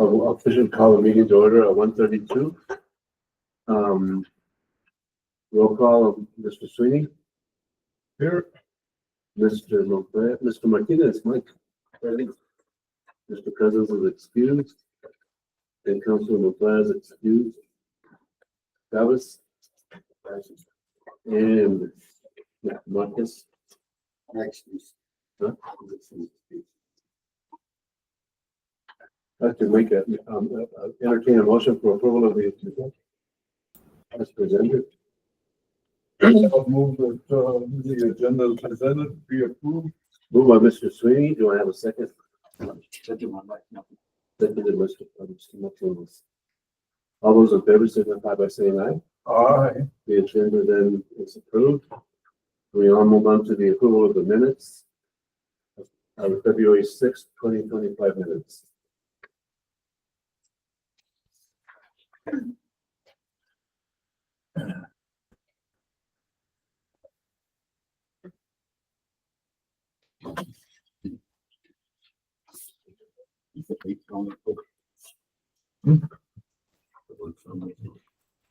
I'll officially call the meeting to order at 1:32. Roll call, Mr. Sweeney. Here. Mr. Martinez, Mike. Ready? Mr. Cousins is excused. And Councilor Mofaz excused. Travis. And Marcus. Excuse. Huh? I have to make entertain a motion for approval of the agenda as presented. I'll move that the agenda is presented be approved. Moved by Mr. Sweeney. Do I have a second? Seconded Mr. Martinez. All those in favor signify by saying aye. Aye. The agenda then is approved. We all move on to the approval of the minutes of February 6th, 2025 minutes.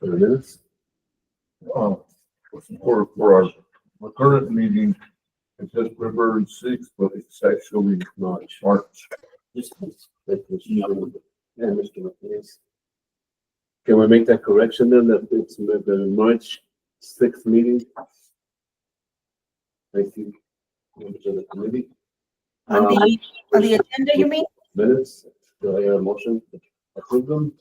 For the minutes? For our current meeting, it says February 6th, but it's actually March. And Mr. Martinez. Can we make that correction then, that it's the March 6th meeting? Thank you. Members of the committee. On the agenda, you mean? Minutes, do I hear a motion to approve them?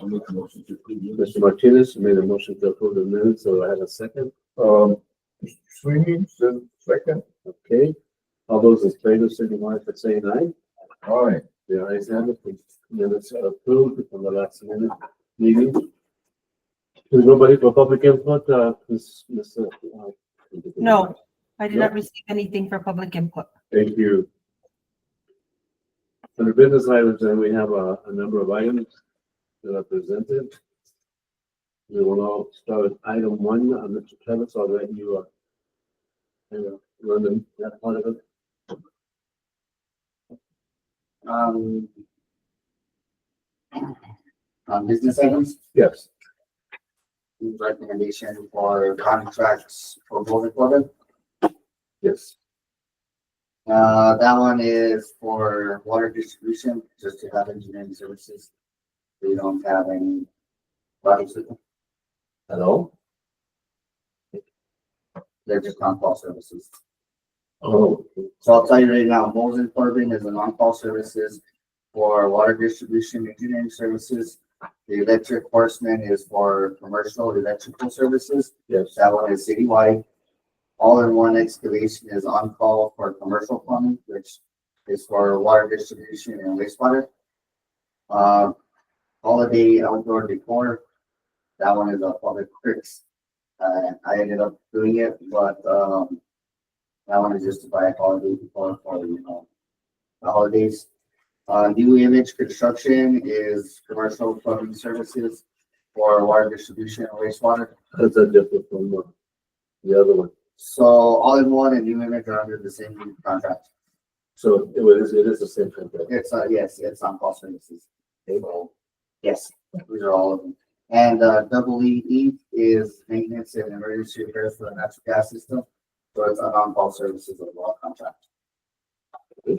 I'll make a motion to approve. Mr. Martinez made a motion to approve the minutes, so I have a second. Mr. Sweeney said second. Okay, all those in favor signify by saying aye. Aye. The ayes have it, the minutes are approved from the last minute meeting. There's nobody for public input, No, I did not receive anything for public input. Thank you. Under business items, then we have a number of items that are presented. We will now start with item 1. Mr. Travis, I'll let you run that part of it. On business items, Yes. recommendation for contracts for building equipment. Yes. That one is for water distribution, just to have engineering services. We don't have any water system. At all? They're just on-call services. Oh. So I'll tell you right now, Mosen Corbin is an on-call services for water distribution engineering services. The electric horseman is for commercial electrical services. Yes. That one is citywide. All-in-one excavation is on-call for commercial plumbing, which is for water distribution and wastewater. Holiday outdoor decor, that one is a public works. I ended up doing it, but that one is just to buy a holiday decor for the holidays. New image construction is commercial plumbing services for water distribution and wastewater. How does that differ from the other one? So all in one and new image are under the same contract. So it is the same contract. It's yes, it's on call services. Yes, these are all of them. And double E is maintenance and emergency repairs for the natural gas system. So it's an on-call services overall contract. So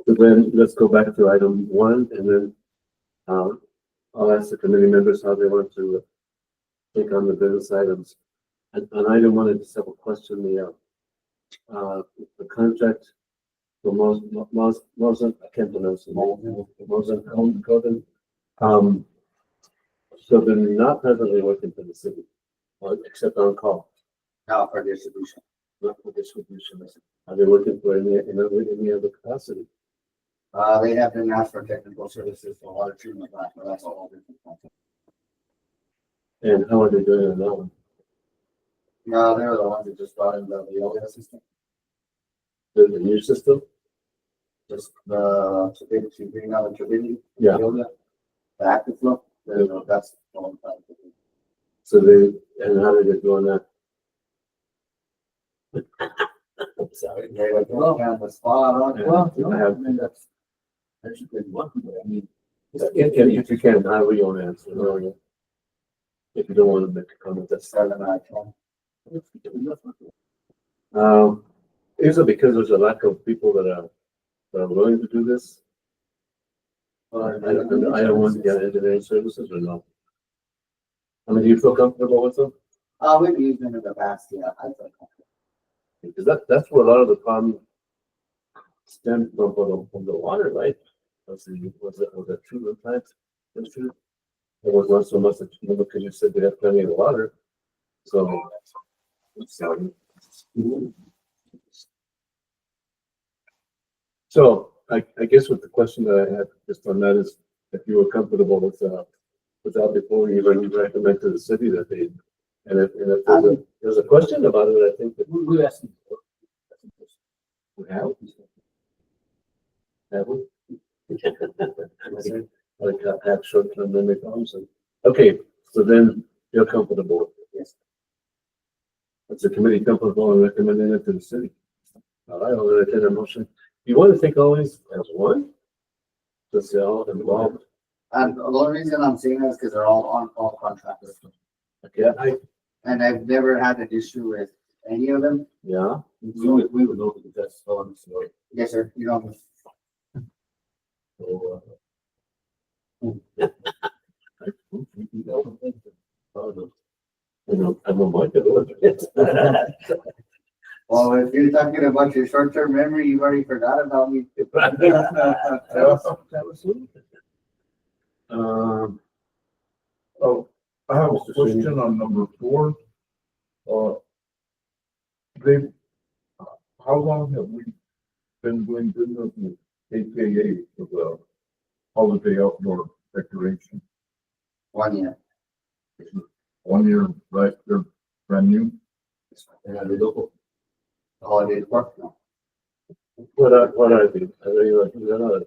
then let's go back to item 1, and then I'll ask the committee members how they want to take on the business items. And on item 1, I just have a question. The contract for Mosen, I can't pronounce it. Mosen Corbin. So they're not presently working for the city, except on call. Now for distribution. Not for distribution. Are they working for any other capacity? They have been asked for technical services for water treatment plant, but that's all different. And how are they doing it now? No, they're the ones that just brought in the Veolia system. The new system? Just the to bring out the turbidity. Yeah. Veolia, the active flow. That's the one. So and how did they do on that? Sorry, they were on the spot on. Well, I have Actually, I mean, if you can, however you want to answer, or if you don't want to make a comment, that's. 7 Is it because there's a lack of people that are willing to do this? I don't want to get engineering services or no? I mean, do you feel comfortable with them? We've used them in the past, yeah, I think. Because that's where a lot of the problem stemmed from the water, right? Was it treatment plant? That's true. It was not so much that, because you said they have plenty of water, so. So I guess what the question that I had just on that is if you were comfortable with that before you even recommend to the city that they, and if there's a question about it, I think that we asked them. We have. Have we? Like have short-term memory problems and, okay, so then you're comfortable with it. Yes. That's the committee comfortable in recommending it to the city. All right, I'll entertain a motion. You want to think always as one? Just all involved. And the only reason I'm saying that is because they're all on-call contractors. Okay, And I've never had an issue with any of them. yeah. We would know that that's on, so. Yes, sir, you know, I don't mind it. well, if you're talking about your short-term memory, you've already forgot about me. Oh, I have a question on number 4. They, how long have we been doing business with AKA for the holiday outdoor decoration? 1 year. 1 year, right? They're brand new. And are they local? Holiday park, no. What are they? Are they like, they're not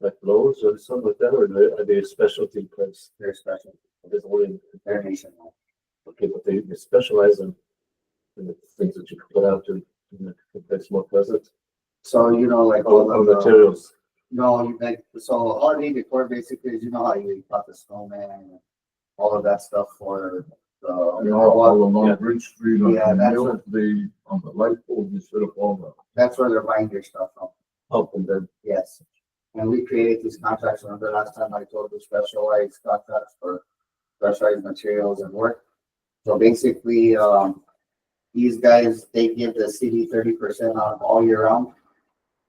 like Lowe's or something like that, or are they a specialty place? They're special. There's only, They're nationwide. okay, but they specialize in the things that you can put out to make the place more pleasant. So, you know, like all All the materials. no, like, so holiday decor basically is, you know how you got the snowman and all of that stuff for You know, all along Yeah. Bridge Street on Yeah, the that's mill, what- they, on the light poles, they set up all the. that's where they're buying their stuff from. Oh, and then, Yes. And we created these contracts. Remember last time I told you specialized contracts for specialized materials and work? So basically, these guys, they give the city 30% off all year round.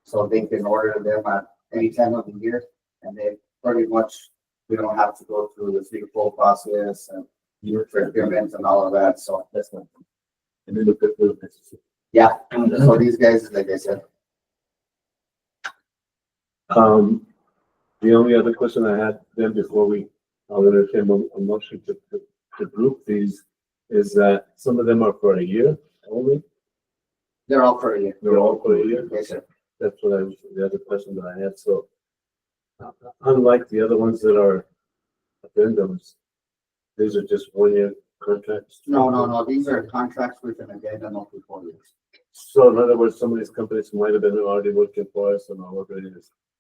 So they can order them at any time of the year, and they pretty much, we don't have to go through the city poll process and procurement and all of that, so. that's not. And then look at the. Yeah, so these guys, like I said, The only other question I had then before I'll entertain a motion to group these is that some of them are for a year only. they're all for you. They're all for a year. Yes, sir. That's the other question that I had. So unlike the other ones that are addendums, these are just 1 year contracts. No, these are contracts with an addendum of 4 years. So in other words, some of these companies might have been already working for us and are already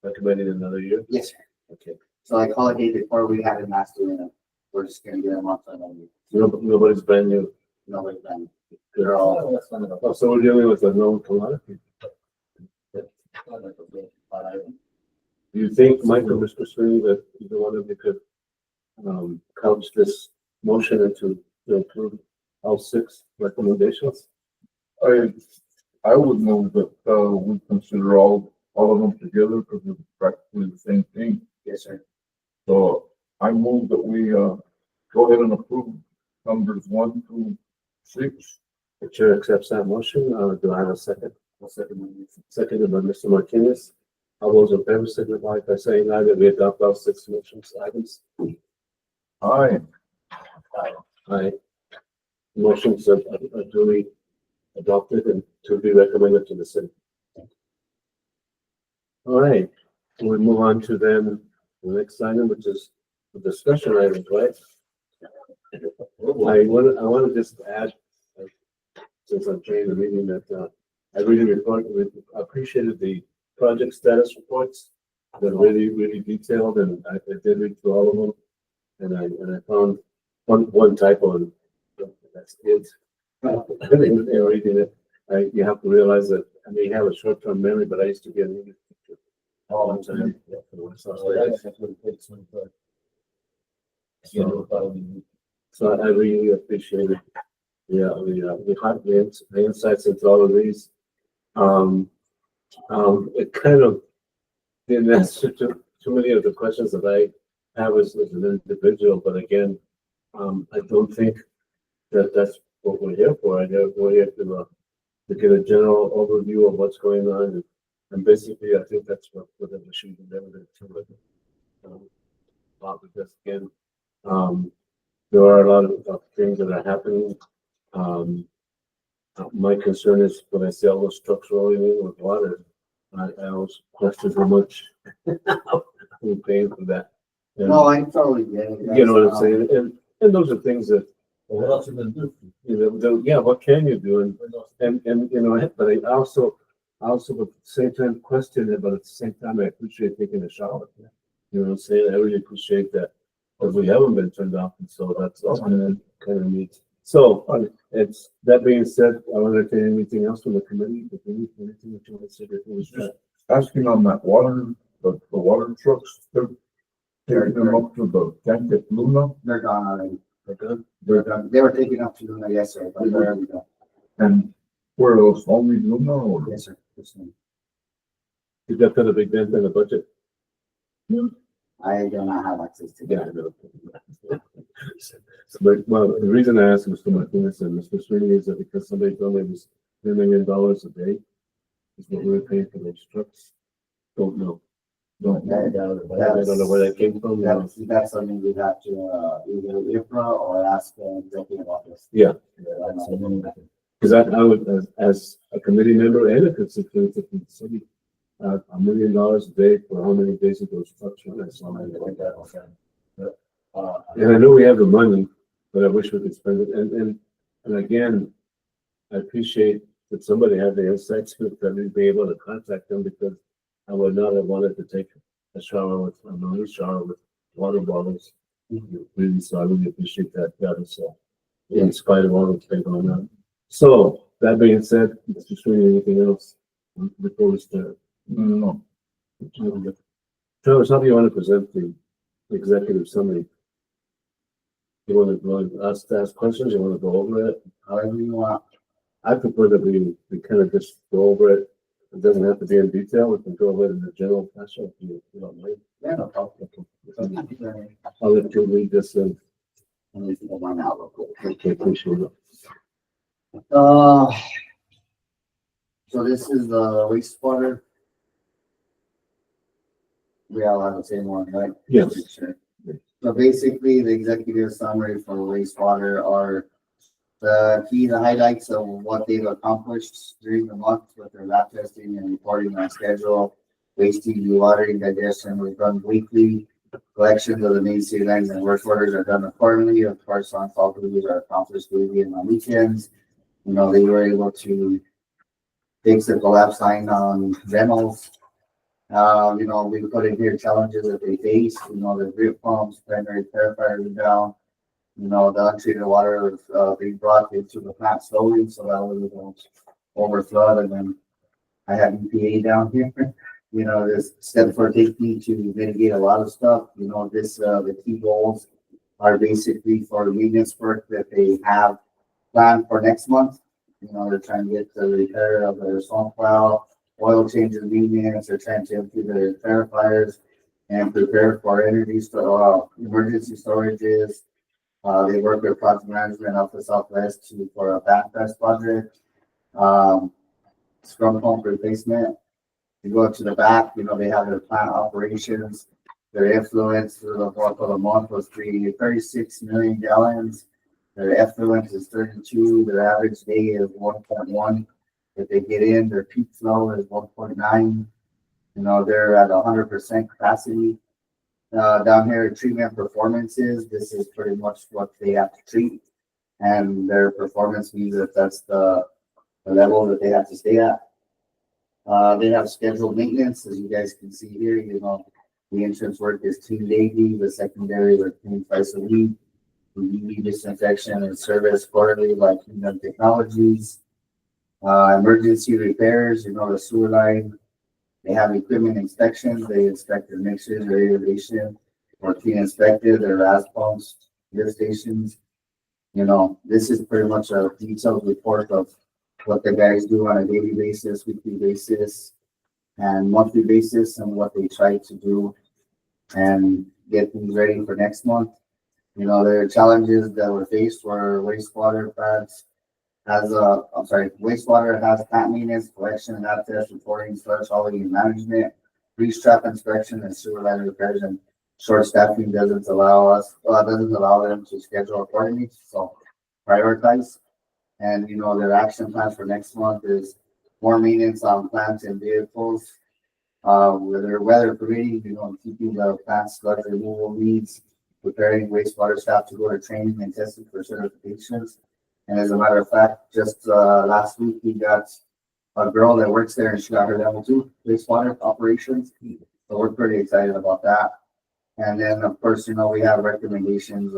recommending another year. Yes, sir. Okay. So like holiday before we had a master in, we're just gonna get them off on them. Nobody's brand new. Nobody done. They're all. Oh, so we're dealing with a known commodity. Do you think, Michael, Mr. Sweeney, that either one of you could couch this motion into to include all 6 recommendations? I would move that, we consider all of them together because they're practically the same thing. Yes, sir. So I move that we, go ahead and approve numbers 1 through 6. The chair accepts that motion. Do I have a second? Seconded by Mr. Martinez. All those in favor signify by saying aye that we adopt all 6 motions items. Aye. Aye. Motions are duly adopted and to be recommended to the city. All right, we'll move on to then the next item, which is the discussion items, right? I want to just add, since I'm chairing the meeting, that I really appreciated the project status reports they're really, really detailed, and I did read through all of them. And I found one typo, and that's it. In reading it, you have to realize that, I may have a short-term memory, but I used to be an English teacher. Oh, One time. So I really appreciate it. Yeah, the insights into all of these. It kind of didn't answer too many of the questions that I have as an individual, but again, I don't think that that's what we're here for. We're here to get a general overview of what's going on, and basically, I think that's what we should endeavor to look at. Because again, there are a lot of things that are happening. My concern is when I see all those trucks rolling in with water, I always question how much I'm paying for that. And, No, I totally get it. you know what I'm saying? And those are things that, What else you been doing? yeah, what can you do? And you know, but I also at the same time question it, but at the same time, I appreciate taking a shower. You know what I'm saying? I really appreciate that, because we haven't been turned off, and so that's kind of neat. So, it's, that being said, I want to entertain anything else from the committee, if anything that you want to say before we start. Asking on that water, the water trucks, they're taking them up to the tank at Luna, They're gone already. We're good? They're done. They were taken up to Luna yesterday, but they're already done. and where else, only Luna or? Yes, sir. Yes, sir. Did that put a big dent in the budget? I do not have access to Yeah, that. I know. So, but, well, the reason I asked Mr. Martinez and Mr. Sweeney is that because somebody told me it was $3 million a day is what we were paying for those trucks. Don't know. Don't know. I don't know where that came from. That's something we have to, either IFRA or ask the executive office. Yeah. That's Because I would, as a committee member and a constituent of the city, $1 million a day for how many days of those trucks run? I saw that. And I know we have the money, but I wish we could spend it. And again, I appreciate that somebody had the insights to be able to contact them, because I would not have wanted to take a shower with water bottles. Really, so I really appreciate that. So, in spite of all the things going on. So that being said, Mr. Sweeney, anything else before we start? No. Travis, how do you want to present the executive summary? You want us to ask questions? You want to go over it? However you want. I prefer that we kind of just go over it. It doesn't have to be in detail. We can go over it in the general fashion if you don't mind. Yeah, no problem. I'll let you read this and Let me think of mine out real quick. okay, appreciate it. So this is the wastewater. We all have the same one, right? Yes. Sure. So basically, the executive summary for wastewater are the highlights of what they've accomplished during the month with their lab testing and reporting on schedule. Waste heat, dewatering, digestion was done weekly. Collections of the main city lines and work orders are done accordingly. Of course, on-call duties are accomplished daily and on weekends. You know, they were able to fix the collapse line on Reynolds. You know, we put in here challenges that they face. You know, the drip pumps, primary clarifiers are down. You know, the untreated water was being brought into the plant slowly, so that way we don't overflood. And then I have EPA down here. You know, this step for taking to mitigate a lot of stuff. You know, this the key goals are basically for maintenance work that they have planned for next month. You know, they're trying to get the repair of their swamp plow, oil changes, maintenance. They're trying to empty their clarifiers and prepare for emergency storages. They work with project management off the Southwest for a backfest project. Scrum pump replacement. You go to the back, you know, they have their plant operations. Their influence for the month was 36 million gallons. Their effluent is 32. Their average day is 1.1. If they get in, their peak flow is 1.9. You know, they're at 100% capacity. Down here, treatment performances. This is pretty much what they have to treat, and their performance means that that's the level that they have to stay at. They have scheduled maintenance, as you guys can see here, the entrance work is 2 daily, the secondary are cleaned twice a week. The disinfection and service quarterly by Kingdom Technologies. Emergency repairs, the sewer line. They have equipment inspections, they inspect their mixers, their irrigation, or clean inspected, their RAS pumps, lift stations. This is pretty much a detailed report of what the guys do on a daily basis, weekly basis, and monthly basis, and what they try to do and get things ready for next month. There are challenges that were faced were wastewater has plant maintenance, collection, lab test, reporting, sludge hauling and management, grease trap inspection, and sewer line repairs. And short staffing doesn't allow them to schedule accordingly. So prioritize. And their action plans for next month is more maintenance on plants and vehicles. Weather permitting, keeping the plant sludge removal needs, preparing wastewater staff to go to training and testing for certifications. And as a matter of fact, just last week we got a girl that works there and she got her level 2 wastewater operations. So we're pretty excited about that. And then of course, we have recommendations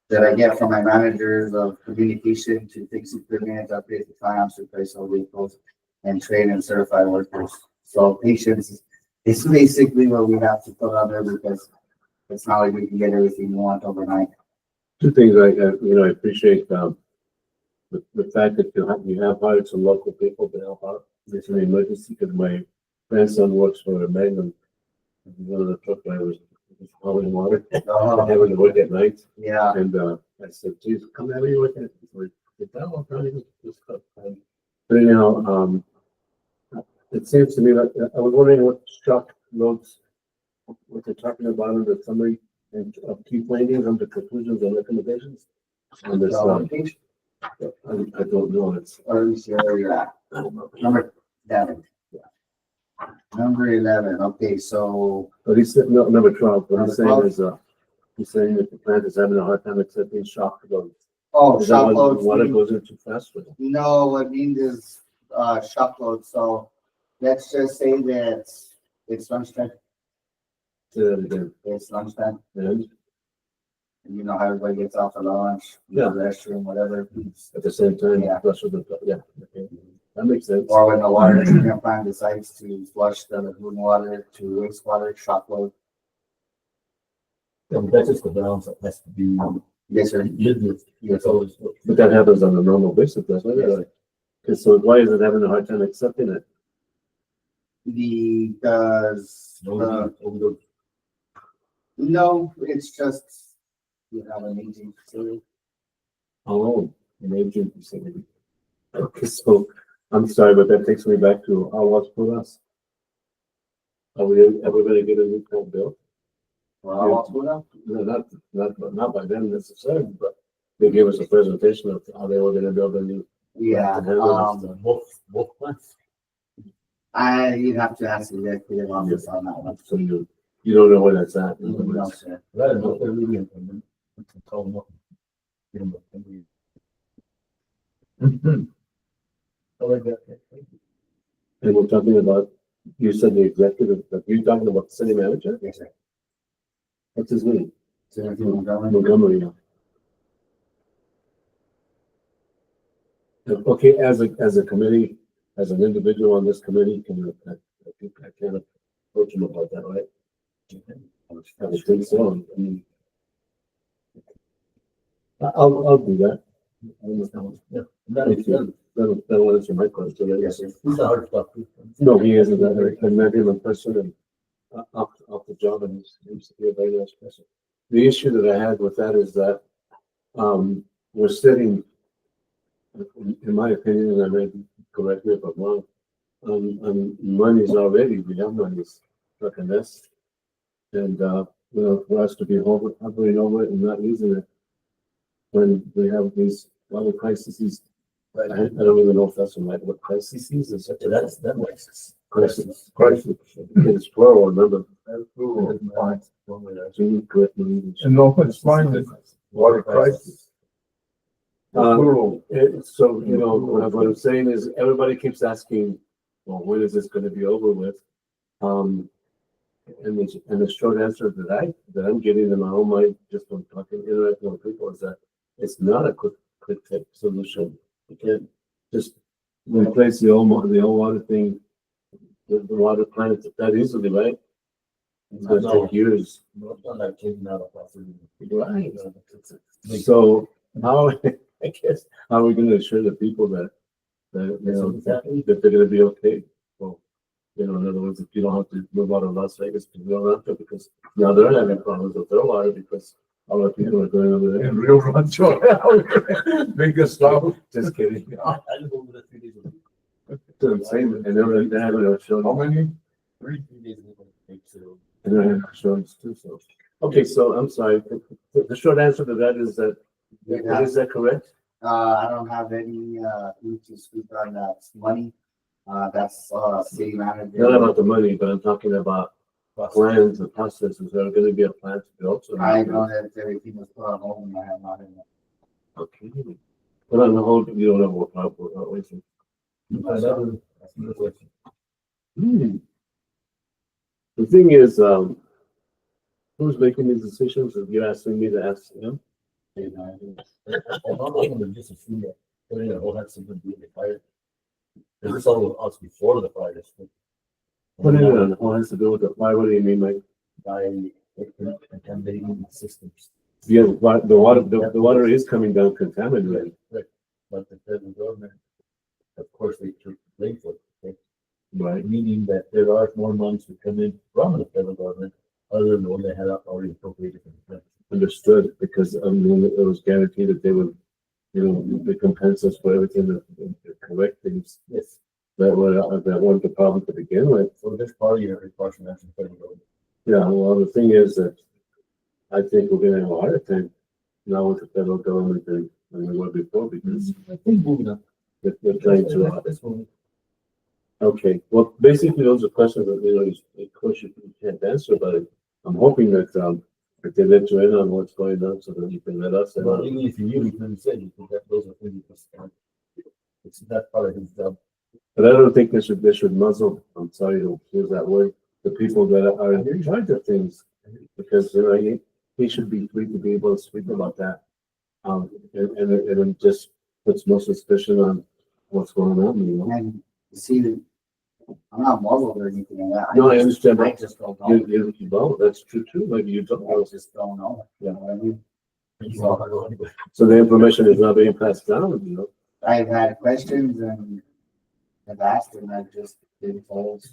that I get from my managers of communication to fix equipment, update the times, replace all vehicles, and train and certify workers. So patience is basically what we have to put on there because it's not like we can get everything we want overnight. Two things I appreciate, the fact that you have hired some local people to help out. It's an emergency because my grandson works for a Magnum. One of the truck drivers is hauling water. Oh, Having to work at night. yeah. And I said, geez, come have you work at it. He's like, "Oh, I'm trying to do this stuff." But anyhow, it seems to me that I was wondering what shock loads, what they're talking about in the summary and of key findings under conclusions and recommendations. On this, I don't know. It's Or let me see where you're at. Number 11. Number 11. Okay, so but he said no, number 12. What Number he's saying 12? is he's saying that the plant is having a hard time accepting shock loads. Is that shock when loads. water goes in too fast with it? No, what it means is shock load. So let's just say that it's lunchtime. Say that again. It's lunchtime. And And you know how everybody gets off at lunch, Yeah. the restroom, whatever. at the same time, Yeah. flush with the, okay. That makes sense. Or when the water treatment plant decides to flush the lagoon water to wastewater, shock load. That's just the balance that has to be. Yes, sir. It's always. But that happens on a normal basis, doesn't it? Yes. Okay, so why is it having a hard time accepting it? Because no, it's just you have an aging facility. Oh, an aging facility. Okay, so I'm sorry, but that takes me back to how was for us. Are we ever gonna get a new plant built? Well, what's up? No, not by them necessarily, but they gave us a presentation of how they were gonna build a new. Yeah, Both plants. you'd have to ask the executive office on that one. So you don't know where that's at. in other No, words. sir. That is what they're leaving. Tell them what. Get them what they need. I like that. And we're talking about, you said the executive, but you're talking about the city manager? Yes, sir. What's his name? Timothy Montgomery. Montgomery. Yeah. Okay, as a committee, as an individual on this committee, I think I can approach him about that, right? I would think so. I mean, I'll do that. Yeah. That'll answer my question. Yes, sir. He's a hard stuff. No, he isn't. I met him in person and off the job, and he seems to be a very nice person. The issue that I had with that is that we're sitting, in my opinion, and I may correct me if I'm wrong, on monies already. We have monies stuck in this, and for us to be hovering over it and not using it when we have these other crises. I don't even know if that's right. What crises is it? That's that makes Crisis. It's plural, remember? Fine. So correct me. And no, it's fine, it's water crisis. Uh, Plural. So, what I'm saying is, everybody keeps asking, well, when is this gonna be over with? And the short answer that I'm getting in my own mind, just from talking, interacting with people, is that it's not a quick solution. You can't just replace the old water thing with the water plant that easily, right? It's gonna take years. No, it's not like taking out a property. Right. It's- So how, I guess, how are we gonna assure the people that, that they're gonna be okay? Well, in other words, if you don't have to move out of Las Vegas, you don't have to, because now they're having problems with their water because a lot of people are going over there. In Rio Rancho, biggest stop. Just kidding. I live over there 3 days a week. That's what I'm saying, and they're having a How show, many? 3 days a week. So, and they're having shows too, so. Okay, so I'm sorry, the short answer to that is that, is that correct? I don't have any, to speak on that money. That's, city manager. Not about the money, but I'm talking about plans and processes. There are gonna be a plan to build. So I know that everything was put on hold and I have not in it. Okay. But on the whole, you don't know what waiting. another question. The thing is, who's making these decisions? If you're asking me to ask them, And I'm not going to just assume that everything will have something to do with the fire. This is all us before the fire. what is it? What has to do with it? Why? What do you mean, like? By contaminating systems. Yeah, the water is coming down contaminated. But the federal government, of course, they took blame for it. Right. Meaning that there are more months to come in from the federal government other than the one they had already appropriated. Understood, because I mean, it was guaranteed that they would, they compensate us for everything the correct things Yes. that weren't the problem to begin with. So this part of your report from the federal government. Yeah, well, the thing is that I think we're gonna have a harder time now with the federal government than we were before, because I think moving up. they're trying to, This one. okay, well, basically, those are questions that, of course, you can't answer, but I'm hoping that, if they let you in on what's going on, so that you can let us in. Well, even if you can say, you can get those are things it's that part of his job. But I don't think they should muzzle, I'm sorry to use that word, the people that are in charge of things, because, he should be free to be able to speak about that. And it just puts more suspicion on what's going on, And see, I'm not muzzled or anything like that. No, I understand, I but just don't know. well, that's true too, maybe you don't I know. just don't know. You know what I mean? So the information is not being passed down, I've had questions and I've asked and I've just been told,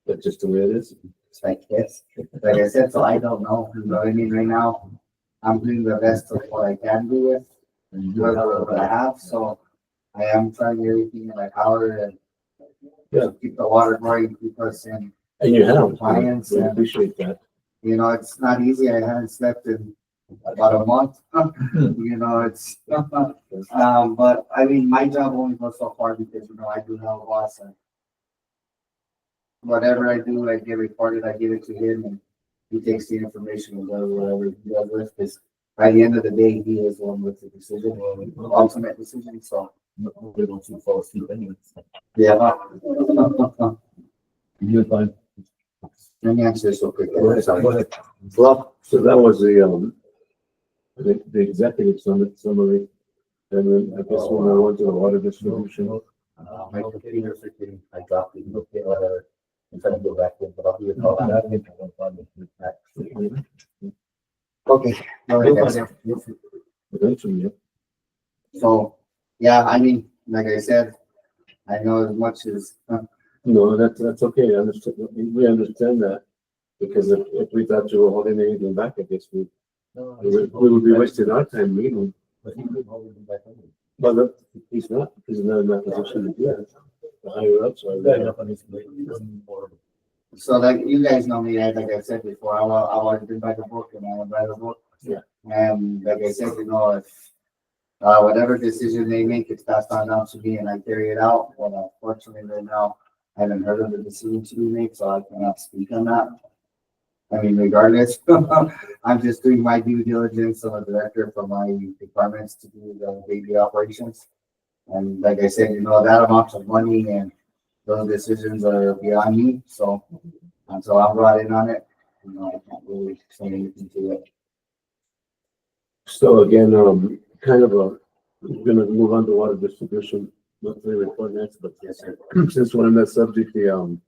that's just the way it is. it's like this. Like I said, so I don't know. You know what I mean? Right now, I'm doing the best of what I can do with what I have. So I am trying everything in my power and keep the water going, keep us in. And you have, Compliance, we yeah. appreciate that. It's not easy. I haven't slept in about a month. It's, but I mean, my job only goes so far because, I do have a boss and whatever I do, I get recorded, I give it to him and he takes the information and does whatever he does with, because by the end of the day, he is the one with the decision, ultimate decision, so, We don't see fall asleep anyway. yeah. You're fine. Let me answer this real quick. Go ahead. Well, so that was the executive summary. And then I guess we'll go on to the water distribution. My computer freaking, I dropped it. Okay, whatever. I'm trying to go back in, but I'll give it a call. Okay. All right, guys. Eventually, yeah. So, yeah, I mean, like I said, I know as much as, No, that's okay. We understand that. Because if we thought you were holding anything back, I guess we would be wasting our time meeting. But he couldn't hold it back on. But look, he's not in that position to do that. The higher ups are Got there. enough on his plate. He doesn't bother. so like you guys know me, like I said before, I've always been by the book and I will write a book. Yeah. And like I said, if whatever decision they make, it's passed on down to me and I carry it out. But unfortunately, right now, I haven't heard of the decision to be made, so I cannot speak on that. I mean, regardless, I'm just doing my due diligence. I'm a director for my departments to do the daily operations. And like I said, that amount of money and those decisions are beyond me, so until I'm brought in on it, you know, I can't really say anything to it. So again, kind of we're gonna move on to water distribution, monthly report next, but Yes, sir. since we're on that subject, the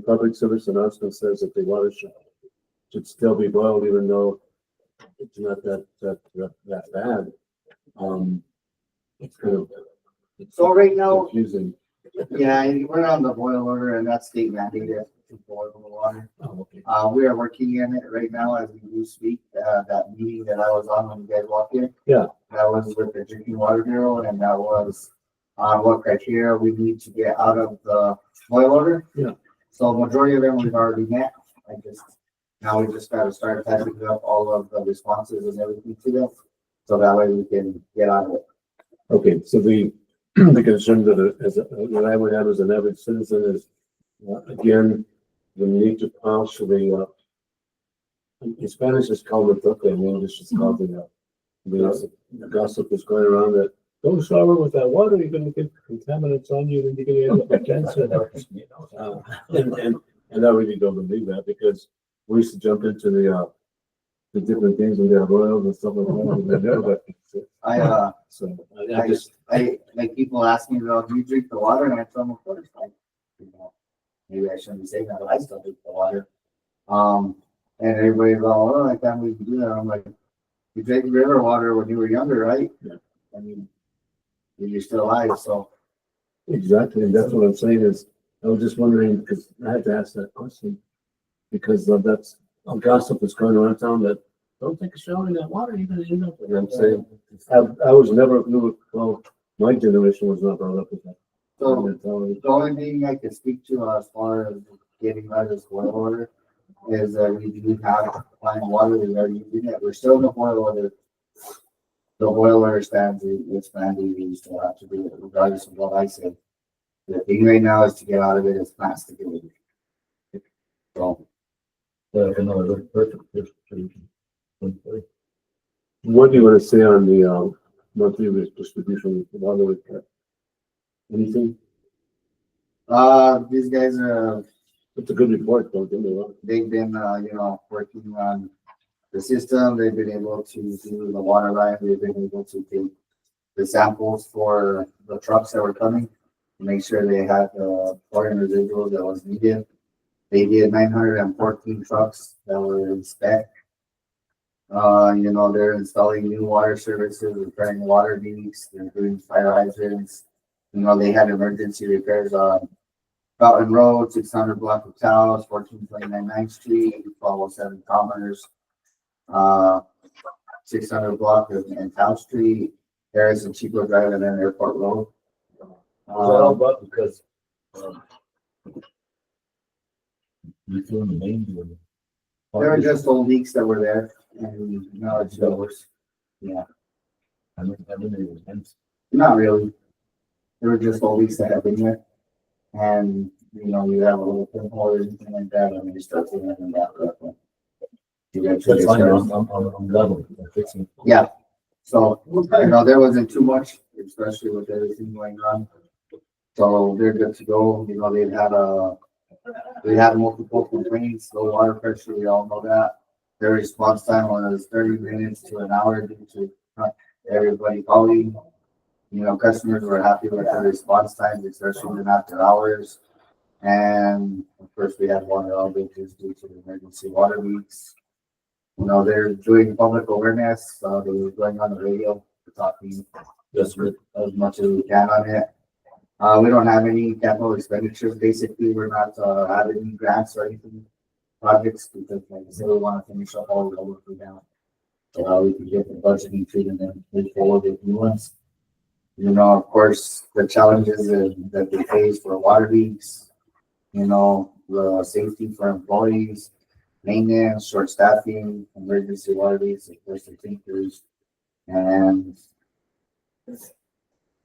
public service announcement says that the water should still be boiled, even though it's not that bad. It's kind of. So right now, Confusing. yeah, we're on the boil order and that's state mandated to boil the water. Oh, okay. We are working in it right now as we do speak. That meeting that I was on when you guys walked in. Yeah. That was with the Drinking Water Bureau, and that was on what criteria we need to get out of the boil order. Yeah. So majority of them we've already met. Now we just gotta start typing up all of the responses and everything to them. So that way we can get out of it. Okay, so the concern that I would have as an average citizen is, again, the need to partially, in Spanish is called the toque, in English it's called the gossip is going around that, don't shower with that water, you're gonna get contaminants on you, and you're gonna end up with cancer. And I really don't believe that, because we used to jump into the different things in their oils and stuff like that, and they never got fixed. So I just, Like people ask me, well, do you drink the water? And I tell them, of course. You know, maybe I shouldn't be saying that, but I still drink the water. And everybody's all, oh, I can't believe you do that. I'm like, you drank river water when you were younger, right? Yeah. I mean, you're still alive, so. exactly, and that's what I'm saying is, I was just wondering, because I had to ask that question, because that's a gossip that's going around town that, don't take a shower in that water, you're gonna end up, and I'm saying, I was never, well, my generation was not brought up with that. So mentality. the only thing I can speak to as far as getting out of this boil order is that we do have fine water, we are using it, we're still in the boil order. The boil order stands, it's mandated, we still have to do it regardless of what I say. The thing right now is to get out of it is plastic. So, Another perfect. What do you want to say on the monthly distribution of water report? Anything? these guys are, It's a good report, don't get me wrong. they've been, working on the system, they've been able to do the water line, they've been able to take the samples for the trucks that were coming, to make sure they had the chlorine residual that was needed. They did 914 trucks that were in spec. They're installing new water services, repairing water leaks, they're doing fire hydrants. They had emergency repairs on Fountain Road, 600 block of Taos, 1429 9th Street, 1207 Commerce, 600 block in Taos Street, Harrison Chico Drive, and then Airport Road. Well, but because, you feel the main deal. There were just old leaks that were there, and now it's worse. Yeah, I mean, it was intense. not really. There were just old leaks that have been there, and you have a little pinhole or anything like that, and you start seeing it in that direction. That's fine, I'm level, I'm fixing. Yeah, so, there wasn't too much, especially with everything going on. So they're good to go, they had multiple complaints, low water pressure, we all know that. Their response time was 30 minutes to an hour due to everybody calling. Customers were happy with the response times, especially in after hours. And of course, we had water outages due to emergency water leaks. They're doing public awareness, they were going on the radio, talking That's good. as much as we can on it. We don't have any capital expenditures, basically, we're not, having any grants or anything, projects, because like I said, we want to finish up all the work we have. So we can get the budgeting treated and move forward with new ones. Of course, the challenges that they face for water leaks, the safety for employees, maintenance, short staffing, emergency water leaks, of course, the tankers, and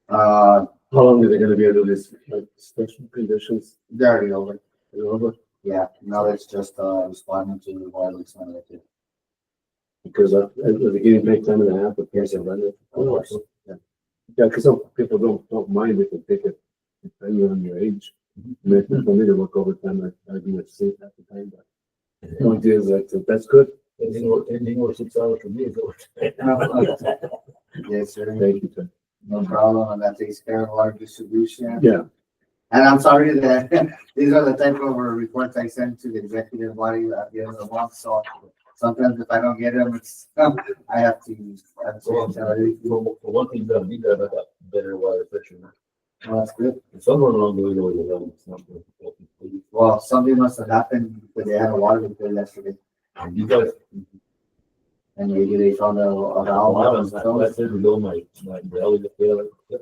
How long are they gonna be under this, like, special conditions? they're already over. Is it over? Yeah, now it's just responding to the water leaks on it. Because at the beginning, take time and a half, but here's a run. course. Yeah, because some people don't mind if they take it, depending on your age. Maybe for me to work overtime, I'd be at sea at the time, but. The point is that, that's good. Anything over 6 hours for me is over. Yes, sir. Thank you, Ted. No problem. And that takes care of water distribution. Yeah, And I'm sorry that these are the type of reports I send to the executive body at the end of the month. So sometimes if I don't get them, it's, I have to tell you. For one thing, that we got better water pressure. Well, that's good. Somewhere along the way, there was a level. It's not good. Well, something must have happened because they had a water repair yesterday. And you guys, And maybe they found a a valve lot that of was that, closed. last year we go, my belly,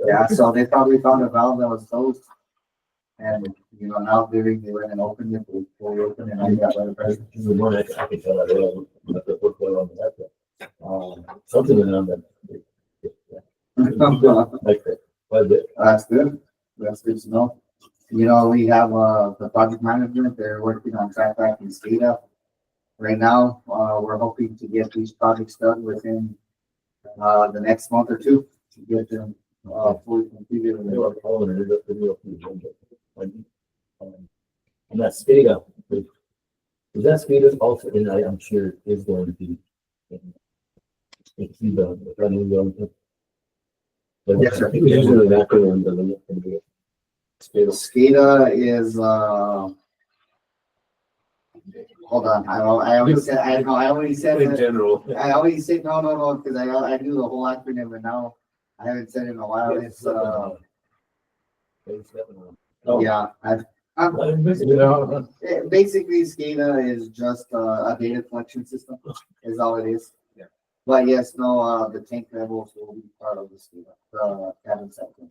Yeah, so they probably found a valve that was closed. And, you know, now they went and opened it, we fully opened and I got better pressure. This is the one I can tell that, but the foot well on that. Something around that. Like that, quite a bit. That's good. That's good to know. You know, we have, the project management, they're working on track back and SCADA. Right now, we're hoping to get these projects done within, the next month or two to get them, fully completed. They were calling it, up the real food agenda. And that SCADA, is that SCADA also, and I'm sure is going to be. It's the running the. Yes, sir. using an acronym doesn't can be. SCADA is, hold on, I already said, I know, I already said In it. general. I always say, no, because I knew the whole acronym, and now I haven't said it in a while. It's, Oh. yeah, basically SCADA is just a data collection system, is all it is. Yeah. But yes, no, the tank levels will be part of the SCADA, the cabin section.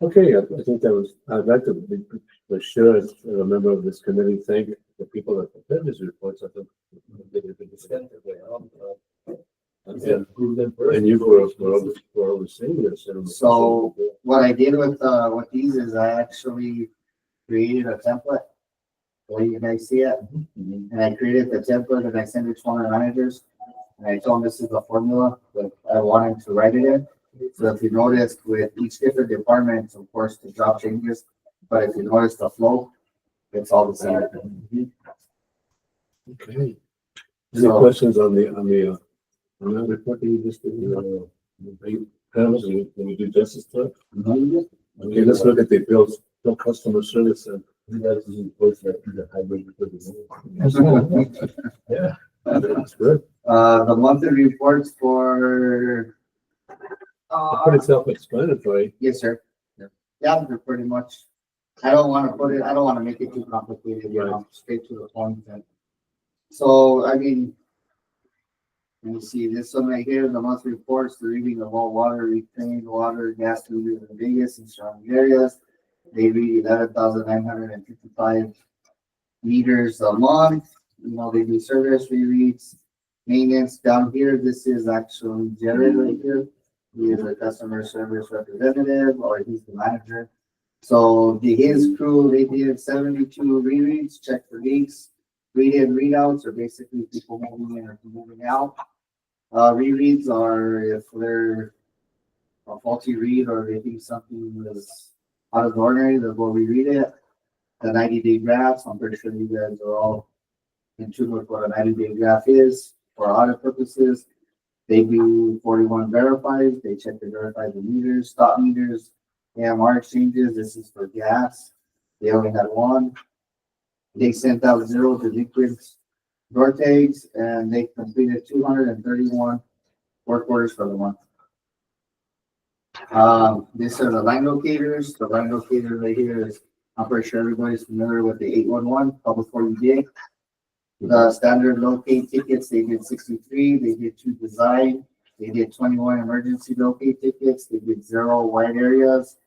Okay, I think that was, I'd like to be for sure, as a member of this committee, thank the people that prepared these reports. I think they did a good discussion. And Approve them first. and you were overseeing this. So what I did with these is I actually created a template. The way you guys see it, and I created the template and I sent it to one of the managers. And I told him this is the formula that I wanted to write it in. So if you notice with each different department, of course, the job changes, but if you notice the flow, it's all the same. Okay. Any So- questions on that report that you just did? Panels, can we do justice to it? Okay, let's look at the bills, bill customer service and. You guys use voice that through the hybrid. Yeah. That's good. The monthly reports for. Pretty self-explanatory. Yes, sir. Yeah, they're pretty much, I don't want to make it too complicated, you know, straight to the point. And so, I mean, let me see, this one right here, the monthly reports, the reading of all water, reclaimed water, gas meters in Vegas and surrounding areas. They read 11,955 meters a month. You know, they do service rereads, maintenance down here. This is actually Jared right here. He is a customer service representative, or he's the manager. So his crew, they did 72 rereads, check for leaks. Read-in, readouts are basically people moving in or moving out. Rereads are if they're a faulty read or they think something is out of the ordinary, they'll go reread it. The 90-day graphs, I'm pretty sure you guys are all in tune with what a 90-day graph is for audit purposes. They do 41 verifies, they check to verify the meters, stop meters, AMR exchanges, this is for gas. They only had one. They sent out 0 delinquent door tags and they completed 231 work orders for the month. These are the line locators. The line locator right here is, I'm pretty sure everybody's familiar with the 811, public 40 gig. The standard locate tickets, they did 63, they did 2 design, they did 21 emergency locate tickets, they did 0 wide areas,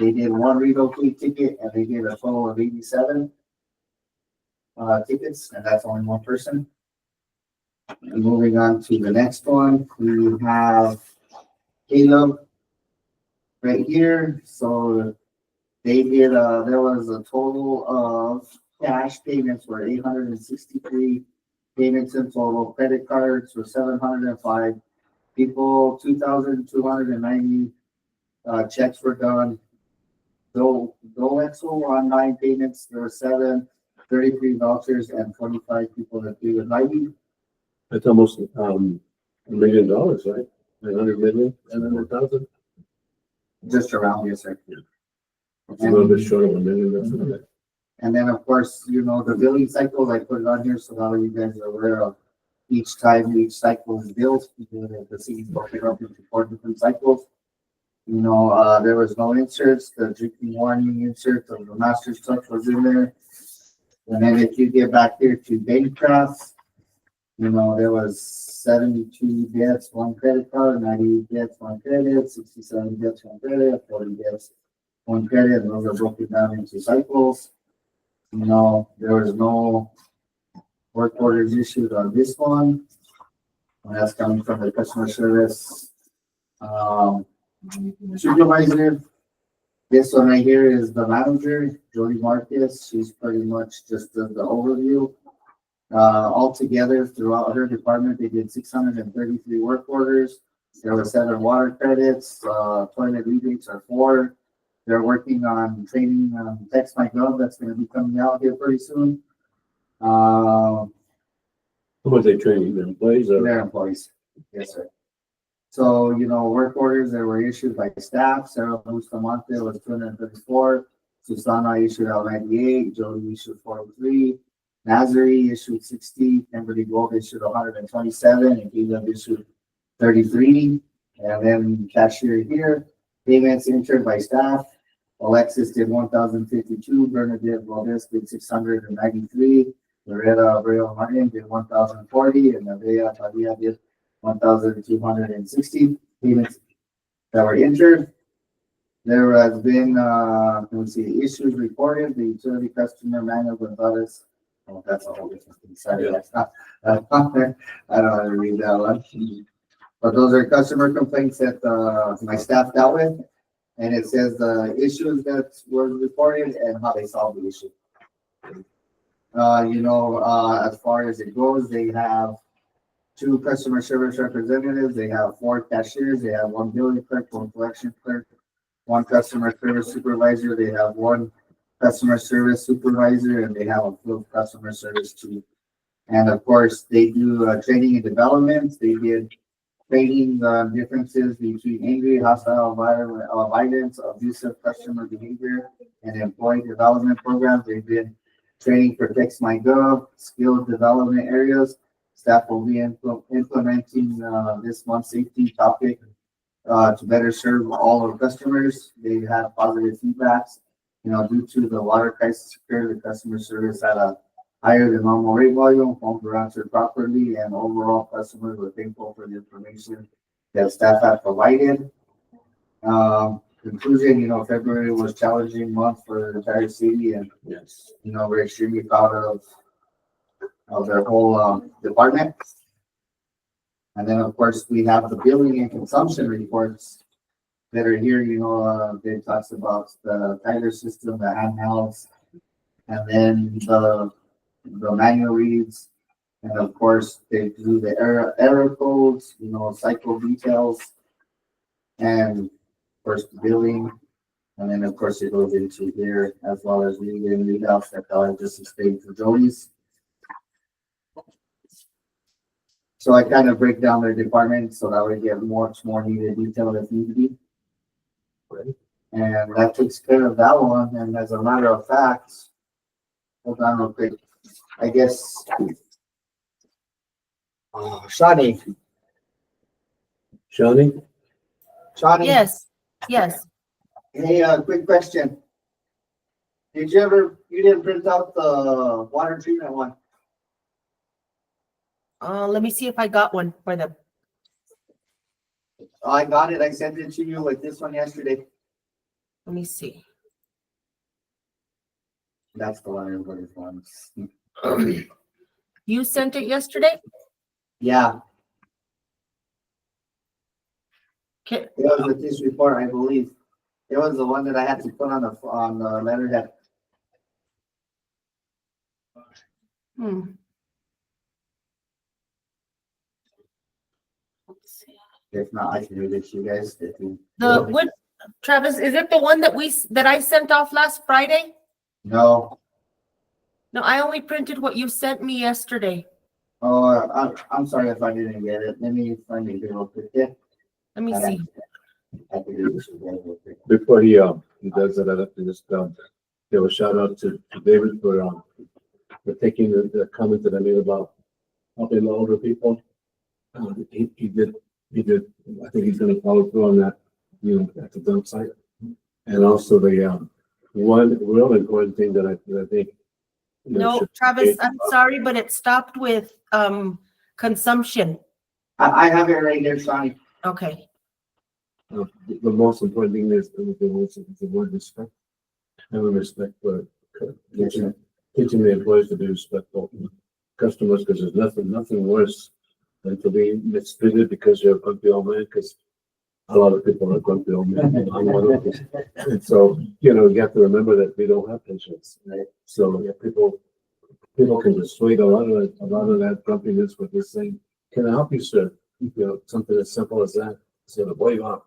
they did 1 relocate ticket, and they did a total of 87 tickets, and that's only one person. And moving on to the next one, we have Caleb right here. So they did, there was a total of cash payments were 863 payments in total. Credit cards were 705. People, 2,290 checks were done. no Excel online payments, there were 7, 33 vouchers and 25 people that paid with ID. That's almost, $1 million, right? 900 million, 900,000? Just around, yes, sir. It's a little bit short of $1 million, that's not bad. And then, of course, the billing cycle, I put it on here so that way you guys are aware of each time each cycle is billed. The city's broken up into 4 different cycles. There was no inserts, the drinking warning insert of the master stuff was in there. And then if you get back here to bank drafts, there was 72 debts, 1 credit card, 98 debts, 1 credit, 67 debts, 1 credit, 40 debts, 1 credit, and those are broken down into cycles. There was no work orders issued on this one. And that's coming from the customer service supervisor. This one right here is the manager, Jody Marcus. She's pretty much just the overview. Altogether, throughout her department, they did 633 work orders. There were 7 water credits. Toilet rebates are 4. They're working on training Text My Gov that's going to be coming out here pretty soon. Who was they training, the employees or? Their employees. Yes, sir. So, work orders that were issued by staff. Sarah Bustamante was 234. Susana issued out 98. Jody issued 43. Nazari issued 60. Kimberly Gold issued 127. And Caleb issued 33. And then cashier here. Payments entered by staff. Alexis did 1,052. Bernadette Valdez did 693. Loretta Abreu Martin did 1,040. And Nevaeh Padilla did 1,260 payments that were entered. There has been, issues reported. The utility customer Manuel Gonzalez. Oh, that's a whole different thing. Sorry, that's not. I don't want to read that one. But those are customer complaints that my staff dealt with. And it says the issues that were reported and how they solved the issue. As far as it goes, they have 2 customer service representatives. They have 4 cashiers. They have 1 billing clerk, 1 collection clerk, 1 customer service supervisor. They have 1 customer service supervisor, and they have a field customer service too. And of course, they do training and development. They did training the differences between angry, hostile, violence, abusive customer behavior, and employee development programs. They've been training for Text My Gov, skill development areas. Staff will be implementing this month's safety topic to better serve all our customers. They have positive feedbacks. Due to the water crisis occurred, the customer service had a higher than normal rate volume, phones were answered properly, and overall customers were thankful for the information that staff had provided. Conclusion, February was a challenging month for the entire city, and Yes. we're extremely proud of their whole department. And then, of course, we have the billing and consumption reports that are here. They talks about the Tyler system, the handhelds, and then the manual reads, and of course they do the error codes, cycle details, and of course the billing, and then of course it goes into here as well as reading and readouts that I just explained to Joey's. So I kind of break down their departments so that we get much more needed detail if need be. Right. And that takes care of that one. And as a matter of fact, hold on real quick. I guess Shawnee. Shawnee? Yes, Hey, quick question. You didn't print out the water treatment one? let me see if I got one for them. Oh, I got it. I sent it to you with this one yesterday. Let me see. That's the one everybody wants. You sent it yesterday? Yeah, Okay, it was with this report, I believe. It was the one that I had to put on the letterhead. hmm. Let's see. If not, I can read it to you guys. The, Travis, is it the one that I sent off last Friday? No, No, I only printed what you sent me yesterday. oh, I'm sorry if I didn't get it. Let me find it here real quick. Yeah. Let me see. I can do this again real quick. Before he does that, I'd like to just, give a shout out to David for taking the comment that I made about helping the older people. He did, I think he's gonna follow through on that, at the dump site. And also the, one real important thing that I think. No, Travis, I'm sorry, but it stopped with consumption. I have it right here, Sonny. Okay. The most important thing is the word respect. Having respect for teaching the employees to be respectful to customers, because there's nothing worse than to be mistreated because you're a grumpy old man, because a lot of people are grumpy old men. I'm one of them. And so, you have to remember that we don't have patience, right? So people can dissuade a lot of that grumpiness with this saying, "Can I help you, sir?" Something as simple as that. So what do you want?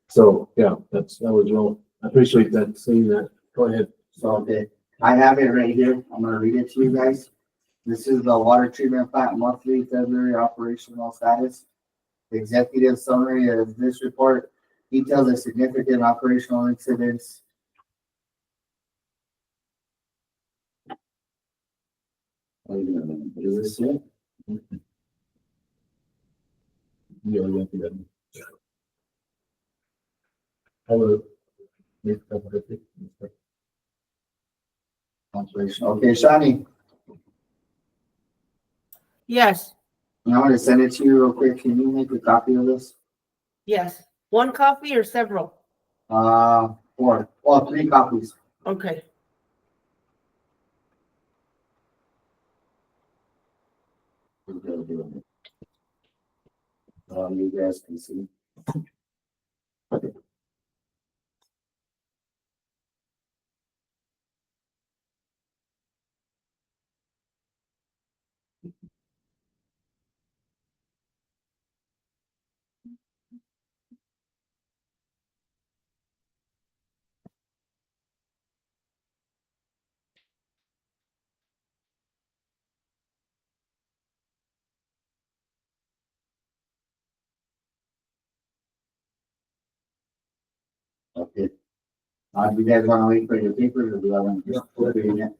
So yeah, that was real. I appreciate that, seeing that. Go ahead. So, okay, I have it right here. I'm gonna read it to you guys. This is the water treatment plant monthly February operational status. The executive summary of this report details the significant operational incidents. Wait a minute, is this it? Yeah, we went through that. Hello. Operational. Okay, Shani, Yes, I'm gonna send it to you real quick. Can you make a copy of this? yes. One copy or several? 3 copies. Okay. You guys can see. Okay. Do you guys want to wait for your papers or do I want to just put it in it?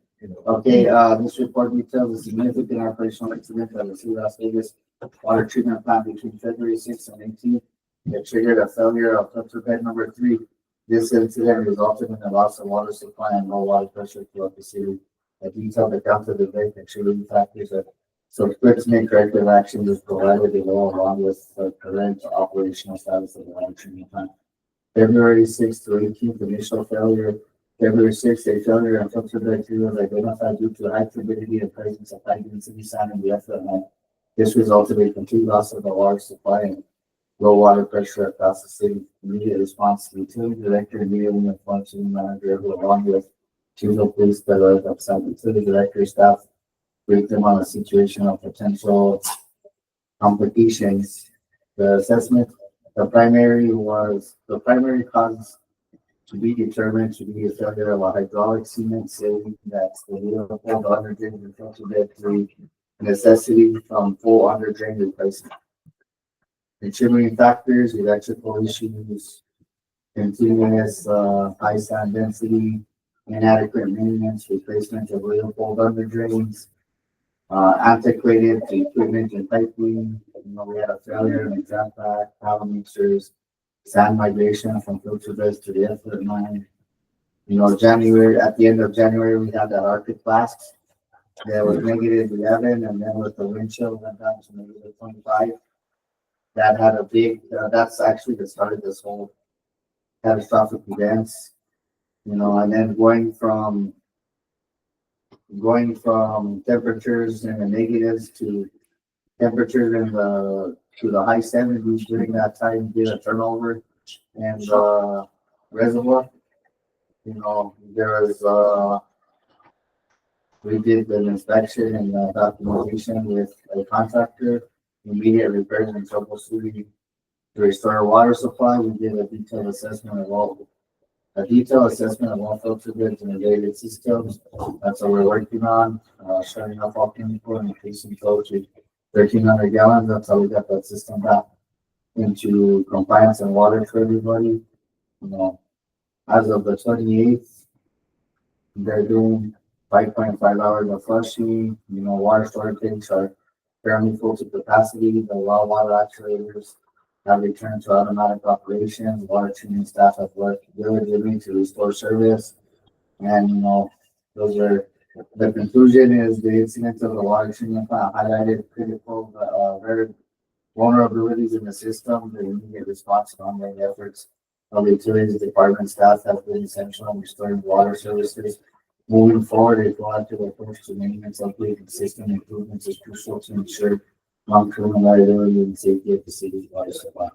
Okay, this report details a significant operational incident at the City of Las Vegas water treatment plant between February 6th and 18th. That triggered a failure of filter bed number 3. This incident resulted in the loss of water supply and low water pressure throughout the city. A detailed account of the event and triggering factors that quick to make corrective action is provided below along with the current operational status of the water treatment plant. February 6th to 18th, initial failure. February 6th, a failure in filter bed 2 was identified due to high turbidity and presence of high density sand in the effluent line. This resulted in complete loss of the water supply and low water pressure across the city. Immediate response to the utility director immediately informed city manager, who along with chief of police that arrived outside the utility director staff, briefed them on the situation of potential complications. The assessment, the primary cause to be determined to be a failure of a hydraulic cement saying that the leopold under drain and filter bed 3 necessity from full under drain replacement. Contributing factors, electrical issues, continuous high sand density, inadequate maintenance, replacement of leopold under drains, antiquated equipment and piping. We had a failure in the trap pack, power mixers, sand migration from filter beds to the effluent line. January, at the end of January, we had that Arctic blast. That was -11, and then with the wind chill went down to -25. That had a big, that's actually that started this whole catastrophic events. And then going from temperatures in the negatives to temperatures to the high 70s during that time, did a turnover and reservoir. There was we did an inspection and documentation with a contractor, immediate repairs and troubleshooting To restore our water supply, we did a detailed assessment of all filter beds and related systems. That's what we're working on, shutting off all chemical and increasing flow to 1,300 gallons. That's how we got that system back into compliance and water for everybody. You know, as of the 28th, they're doing 5.5 hours of flushing. You know, water storage tanks are fairly full to capacity. The well water actuators have returned to automatic operations. Water treatment staff have worked diligently to restore service. And, you know, those are, the conclusion is the incident of the water treatment plant highlighted critical, very vulnerabilities in the system. The immediate response and ongoing efforts of the utilities department staff have been essential in restoring water services. Moving forward, a proactive approach to maintenance, upgrading system improvements is crucial to ensure long-term reliability and safety of the city's water supply.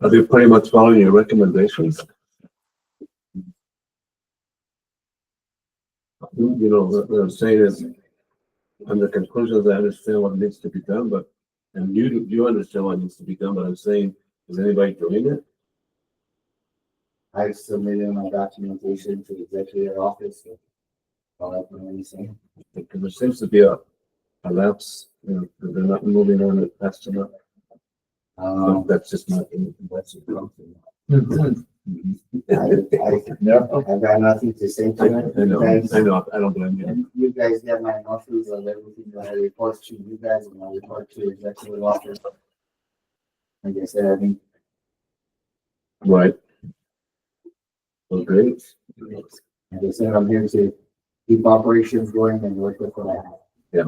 Are they pretty much following your recommendations? You know, what I'm saying is, on the conclusions, I understand what needs to be done, but, and you understand what needs to be done, but I'm saying, is anybody doing it? I've submitted my documentation to the executive office. So all I can really say. Because there seems to be a lapse, you know, that they're not moving on it fast enough. That's just not, that's a problem. I've got nothing to say to it. I know, Guys, I don't blame you. and you guys get my notices of everything that I report to you guys and I report to executive office. Like I said, I think Right. Well, great. like I said, I'm here to keep operations going and work with what I have.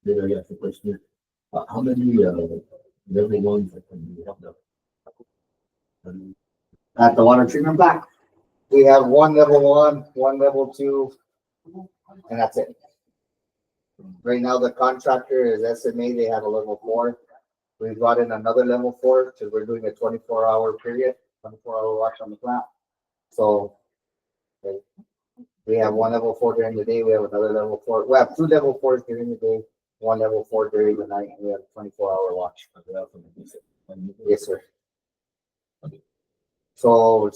Did I ask a question? How many, level ones that can be helped up? At the water treatment plant, we have one level 1, one level 2, and that's it. Right now, the contractor is SMA, they have a level 4. We brought in another level 4 because we're doing a 24-hour period, 24-hour watch on the plant. So we have one level 4 during the day, we have another level 4. We have 2 level 4s during the day, 1 level 4 during the night, and we have a 24-hour watch. Yes, sir. So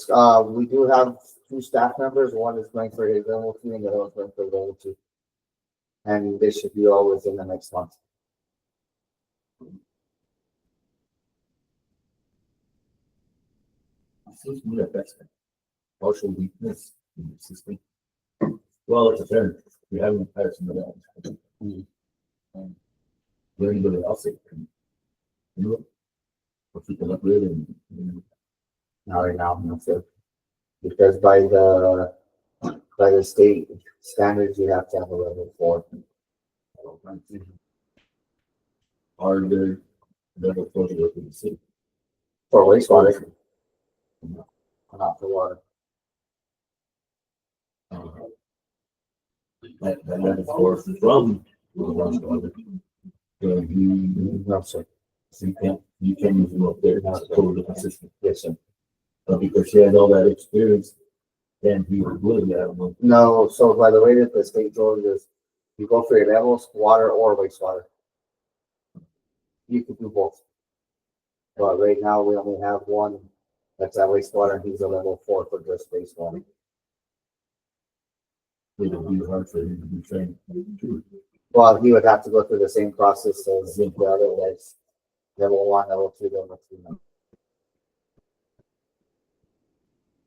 we do have 2 staff members. One is going for his level 3 and the other one's going for level 2. And they should be all within the next month. Seems to me that that's partial weakness in the system. Well, it's a fair, we haven't had some of that. Anybody else that can, you know, what you can upgrade and, you know, Not right now, no, sir. Because by the state standards, you have to have a level 4. are there level 4 to work in the city? For wastewater, not for water. That level 4 is from the wastewater. So No, sir. you can use them up there, not a total different system. Yes, sir. But because she had all that experience, then he was willing to have one. No, so by the way that the state goes is, you go for your levels, water or wastewater. You could do both. But right now, we only have one that's at wastewater, and he's a level 4 for just wastewater. It would be hard for him to be trained. Well, he would have to go through the same process as the other guys. Level 1, level 2, level 3.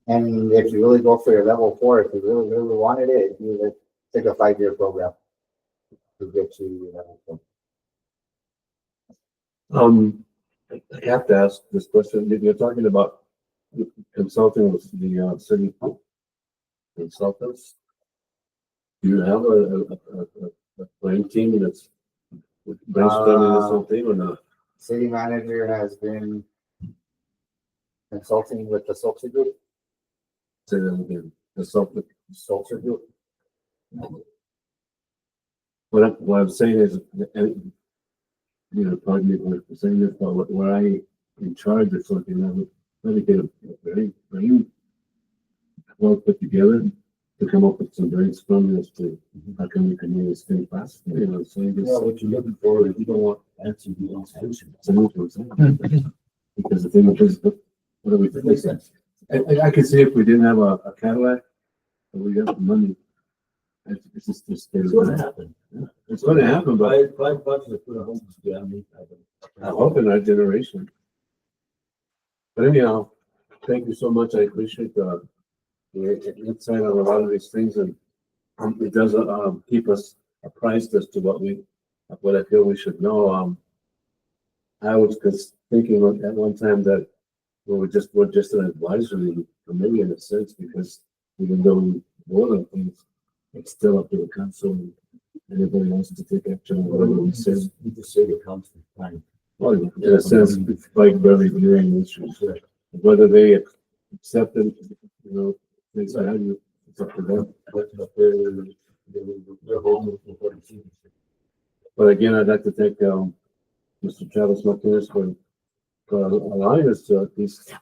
And if you really go for your level 4, if you really, really wanted it, you would take a 5-year program to get you level 4. I have to ask this question. You're talking about consulting with the city consultants. Do you have a planning team that's brainstorming this whole thing or not? City manager has been consulting with the Sulzer Group. Say that again. Consultant. Sulzer Group. What I'm saying is, and, you know, pardon me for saying this, but where I in charge of something, I would really get a very well put together to come up with some brainstorming as to how can we do this thing fast, you know, so you Yeah, just. what you're looking for is you don't want answers, you want solutions. Because the thing is, what do we think? I could see if we didn't have a Cadillac, but we got the money. It's just. It's gonna happen. It's gonna happen, but $5 to put a home together, I hope in our generation. But anyhow, thank you so much. I appreciate the insight on a lot of these things, and it does keep us apprised as to what I feel we should know. I was just thinking at one time that we're just an advisory committee in a sense, because even though we vote on things, it's still up to the council and anybody wants to take action on whatever we say. You just say the council time. Well, in a sense, it's like barely viewing issues, whether they accept it, you know, things value, it's up to them. They're home for the season. But again, I'd like to thank, Mr. Travis Martinez for allowing us to at least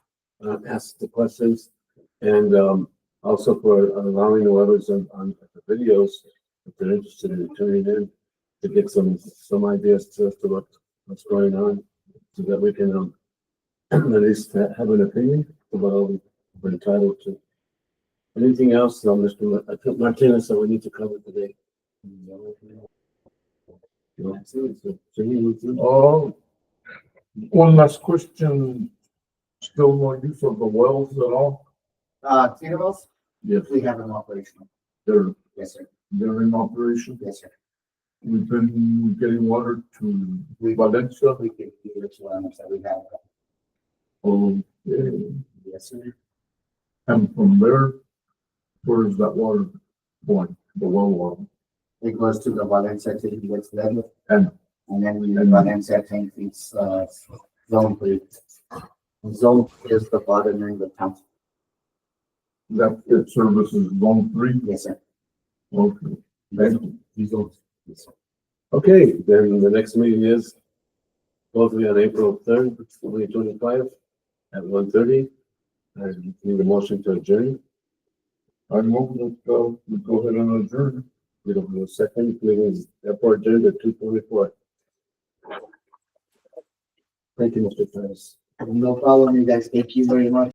ask the questions, and also for allowing the others on the videos, if they're interested in tuning in, to get some ideas to what's going on, so that we can at least have an opinion about what we're entitled to. Anything else, Mr. Martinez, that we need to cover today? One last question. Still no use of the wells at all? Cedar Wells, Yes, we have them operational. They're, Yes, sir. they're in operation. Yes, sir. We've been getting water to Valencia. We can do this one, so we have. Yes, sir. And from there, where is that water going? The well water. It goes to the Valencia till it gets level. And- And then we Valencia tank it's zone 3. Zone is the bottom in the town. That it services Zone 3. Yes, sir. Okay. Thank you. These don't. Yes, sir. okay, then the next meeting is hopefully on April 3rd, 2025 at 1:30. I need a motion to adjourn. I move that, we go ahead and adjourn. We don't have a second, meeting is airport adjourned at 2:24. Thank you, Mr. Travis. No problem, you guys. Thank you very much.